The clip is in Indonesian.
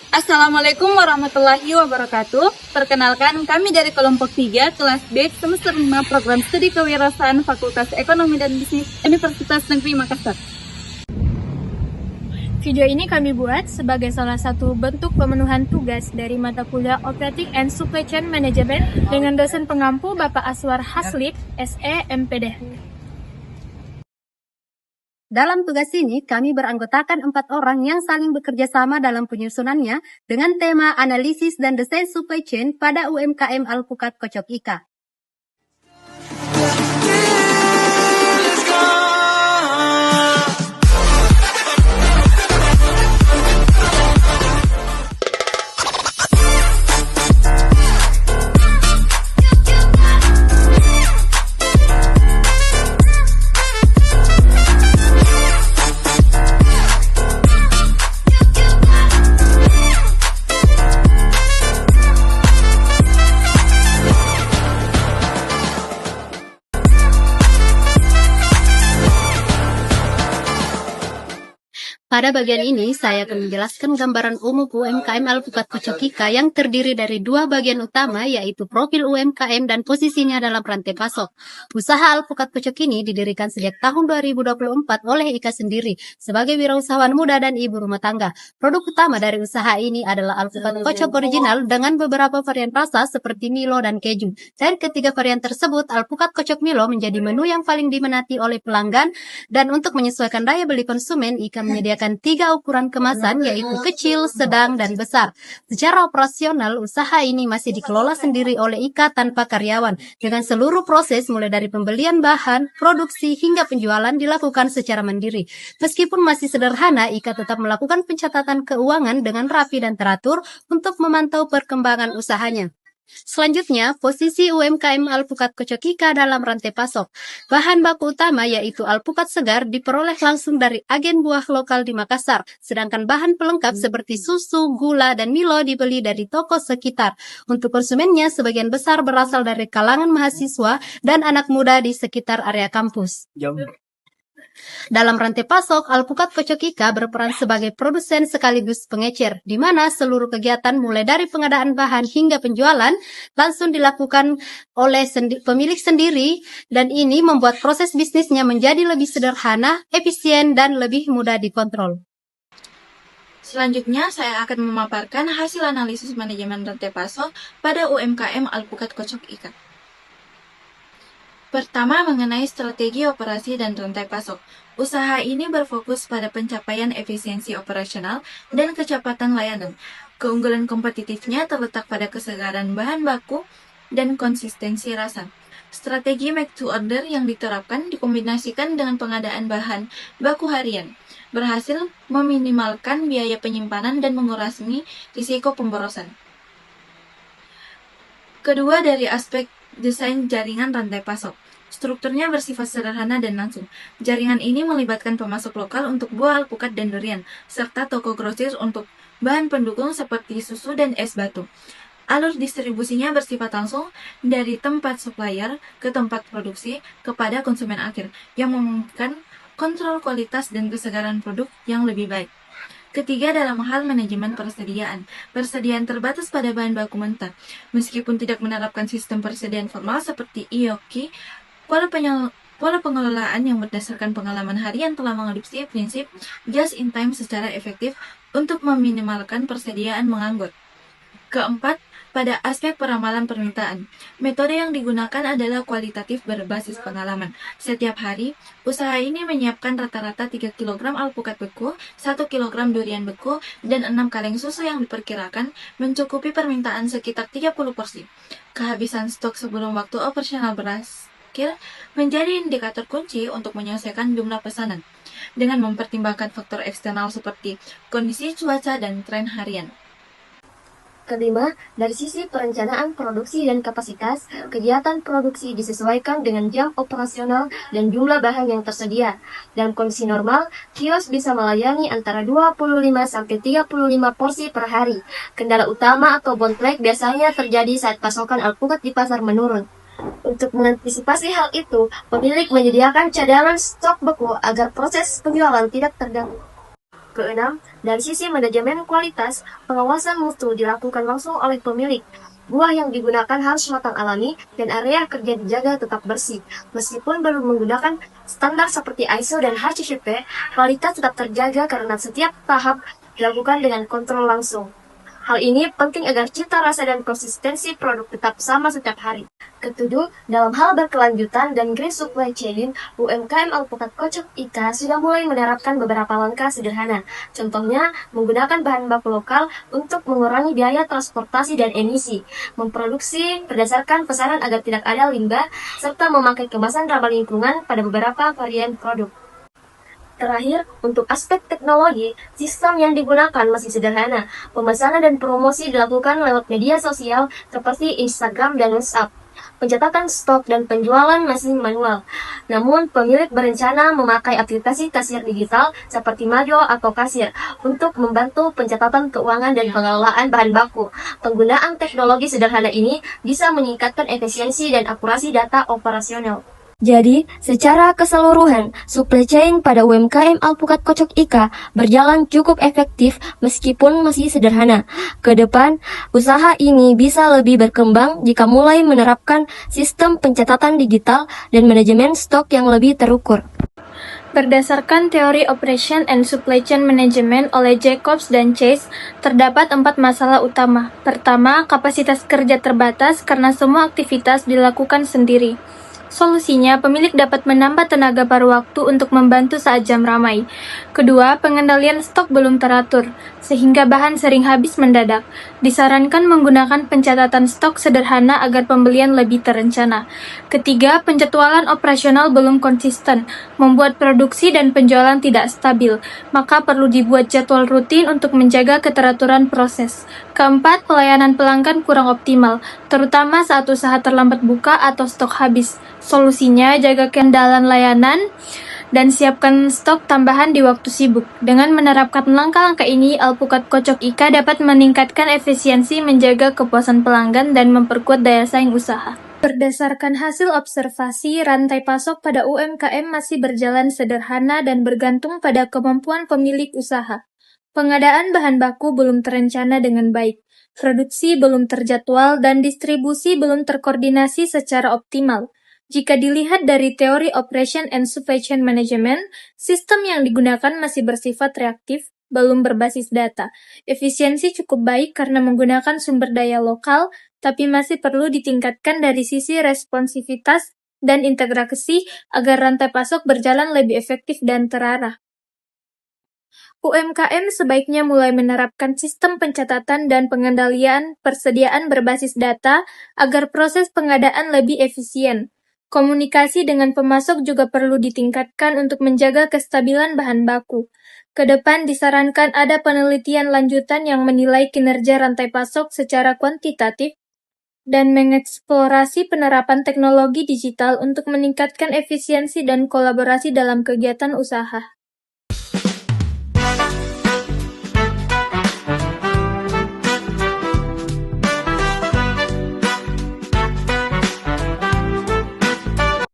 Assalamualaikum warahmatullahi wabarakatuh. Perkenalkan, kami dari kelompok 3 kelas B semester 5 program studi kewirausahaan Fakultas Ekonomi dan Bisnis Universitas Negeri Makassar. Video ini kami buat sebagai salah satu bentuk pemenuhan tugas dari mata kuliah Operating and Supply Chain Management dengan dosen pengampu Bapak Aswar Haslik, SE MPD. Dalam tugas ini, kami beranggotakan 4 orang yang saling bekerja sama dalam penyusunannya dengan tema analisis dan desain supply chain pada UMKM Alpukat Kocok Ika. Pada bagian ini, saya akan menjelaskan gambaran umum UMKM Alpukat Kocok Ika yang terdiri dari 2 bagian utama, yaitu profil UMKM dan posisinya dalam rantai pasok. Usaha Alpukat Kocok ini didirikan sejak tahun 2024 oleh Ika sendiri sebagai wirausahawan muda dan ibu rumah tangga. Produk utama dari usaha ini adalah Alpukat Kocok original dengan beberapa varian rasa seperti Milo dan keju. Dari ketiga varian tersebut, Alpukat Kocok Milo menjadi menu yang paling diminati oleh pelanggan, dan untuk menyesuaikan daya beli konsumen, Ika menyediakan 3 ukuran kemasan, yaitu kecil, sedang, dan besar. Secara operasional, usaha ini masih dikelola sendiri oleh Ika tanpa karyawan, dengan seluruh proses mulai dari pembelian bahan, produksi, hingga penjualan dilakukan secara mandiri. Meskipun masih sederhana, Ika tetap melakukan pencatatan keuangan dengan rapi dan teratur untuk memantau perkembangan usahanya. Selanjutnya, posisi UMKM Alpukat Kocok Ika dalam rantai pasok. Bahan baku utama yaitu alpukat segar diperoleh langsung dari agen buah lokal di Makassar, sedangkan bahan pelengkap seperti susu, gula, dan Milo dibeli dari toko sekitar. Untuk konsumennya, sebagian besar berasal dari kalangan mahasiswa dan anak muda di sekitar area kampus. Dalam rantai pasok, Alpukat Kocok Ika berperan sebagai produsen sekaligus pengecer, di mana seluruh kegiatan mulai dari pengadaan bahan hingga penjualan langsung dilakukan oleh pemilik sendiri, dan ini membuat proses bisnisnya menjadi lebih sederhana, efisien, dan lebih mudah dikontrol. Selanjutnya, saya akan memaparkan hasil analisis manajemen rantai pasok pada UMKM Alpukat Kocok Ika. Pertama, mengenai strategi operasi dan rantai pasok. Usaha ini berfokus pada pencapaian efisiensi operasional dan kecepatan layanan. Keunggulan kompetitifnya terletak pada kesegaran bahan baku dan konsistensi rasa. Strategi make to order yang diterapkan dikombinasikan dengan pengadaan bahan baku harian, berhasil meminimalkan biaya penyimpanan dan mengurangi risiko pemborosan. Kedua, dari aspek desain jaringan rantai pasok. Strukturnya bersifat sederhana dan langsung. Jaringan ini melibatkan pemasok lokal untuk buah alpukat dan durian, serta toko grosir untuk bahan pendukung seperti susu dan es batu. Alur distribusinya bersifat langsung dari tempat supplier ke tempat produksi kepada konsumen akhir, yang memungkinkan kontrol kualitas dan kesegaran produk yang lebih baik. Ketiga, dalam hal manajemen persediaan. Persediaan terbatas pada bahan baku mentah. Meskipun tidak menerapkan sistem persediaan formal seperti IOQ, pola pengelolaan yang berdasarkan pengalaman harian telah mengadopsi prinsip just in time secara efektif untuk meminimalkan persediaan menganggut. Keempat, pada aspek peramalan permintaan. Metode yang digunakan adalah kualitatif berbasis pengalaman. Setiap hari, usaha ini menyiapkan rata-rata 3 kg alpukat beku, 1 kg durian beku, dan 6 kaleng susu yang diperkirakan mencukupi permintaan sekitar 30 porsi. Kehabisan stok sebelum waktu operasional berakhir menjadi indikator kunci untuk menyelesaikan jumlah pesanan, dengan mempertimbangkan faktor eksternal seperti kondisi cuaca dan tren harian. Kelima, dari sisi perencanaan produksi dan kapasitas, kegiatan produksi disesuaikan dengan jam operasional dan jumlah bahan yang tersedia. Dalam kondisi normal, kios bisa melayani antara 25-35 porsi per hari. Kendala utama atau bottleneck biasanya terjadi saat pasokan alpukat di pasar menurun. Untuk mengantisipasi hal itu, pemilik menyediakan cadangan stok beku agar proses penjualan tidak terganggu. Keenam, dari sisi manajemen kualitas, pengawasan mutu dilakukan langsung oleh pemilik. Buah yang digunakan harus matang alami dan area kerja dijaga tetap bersih. Meskipun belum menggunakan standar seperti ISO dan HACCP, kualitas tetap terjaga karena setiap tahap dilakukan dengan kontrol langsung. Hal ini penting agar cita rasa dan konsistensi produk tetap sama setiap hari. Ketujuh, dalam hal berkelanjutan dan green supply chain, UMKM Alpukat Kocok Ika sudah mulai menerapkan beberapa langkah sederhana. Contohnya, menggunakan bahan baku lokal untuk mengurangi biaya transportasi dan emisi, memproduksi berdasarkan pesanan agar tidak ada limbah, serta memakai kemasan ramah lingkungan pada beberapa varian produk. Terakhir, untuk aspek teknologi, sistem yang digunakan masih sederhana. Pemesanan dan promosi dilakukan lewat media sosial seperti Instagram dan WhatsApp. Pencatatan stok dan penjualan masih manual. Namun, pemilik berencana memakai aplikasi kasir digital seperti Majo atau Kasir untuk membantu pencatatan keuangan dan pengelolaan bahan baku. Penggunaan teknologi sederhana ini bisa meningkatkan efisiensi dan akurasi data operasional. Jadi, secara keseluruhan, supply chain pada UMKM Alpukat Kocok Ika berjalan cukup efektif meskipun masih sederhana. Ke depan, usaha ini bisa lebih berkembang jika mulai menerapkan sistem pencatatan digital dan manajemen stok yang lebih terukur. Berdasarkan teori Operation and Supply Chain Management oleh Jacobs dan Chase, terdapat 4 masalah utama. Pertama, kapasitas kerja terbatas karena semua aktivitas dilakukan sendiri. Solusinya, pemilik dapat menambah tenaga paruh waktu untuk membantu saat jam ramai. Kedua, pengendalian stok belum teratur, sehingga bahan sering habis mendadak. Disarankan menggunakan pencatatan stok sederhana agar pembelian lebih terencana. Ketiga, penjadwalan operasional belum konsisten, membuat produksi dan penjualan tidak stabil, maka perlu dibuat jadwal rutin untuk menjaga keteraturan proses. Keempat, pelayanan pelanggan kurang optimal, terutama saat usaha terlambat buka atau stok habis. Solusinya, jaga keandalan layanan dan siapkan stok tambahan di waktu sibuk. Dengan menerapkan langkah-langkah ini, Alpukat Kocok Ika dapat meningkatkan efisiensi, menjaga kepuasan pelanggan, dan memperkuat daya saing usaha. Berdasarkan hasil observasi, rantai pasok pada UMKM masih berjalan sederhana dan bergantung pada kemampuan pemilik usaha. Pengadaan bahan baku belum terencana dengan baik, produksi belum terjadwal, dan distribusi belum terkoordinasi secara optimal. Jika dilihat dari teori Operation and Supply Chain Management, sistem yang digunakan masih bersifat reaktif, belum berbasis data. Efisiensi cukup baik karena menggunakan sumber daya lokal, tapi masih perlu ditingkatkan dari sisi responsivitas dan integrasi agar rantai pasok berjalan lebih efektif dan terarah. UMKM sebaiknya mulai menerapkan sistem pencatatan dan pengendalian persediaan berbasis data agar proses pengadaan lebih efisien. Komunikasi dengan pemasok juga perlu ditingkatkan untuk menjaga kestabilan bahan baku. Ke depan disarankan ada penelitian lanjutan yang menilai kinerja rantai pasok secara kuantitatif dan mengeksplorasi penerapan teknologi digital untuk meningkatkan efisiensi dan kolaborasi dalam kegiatan usaha.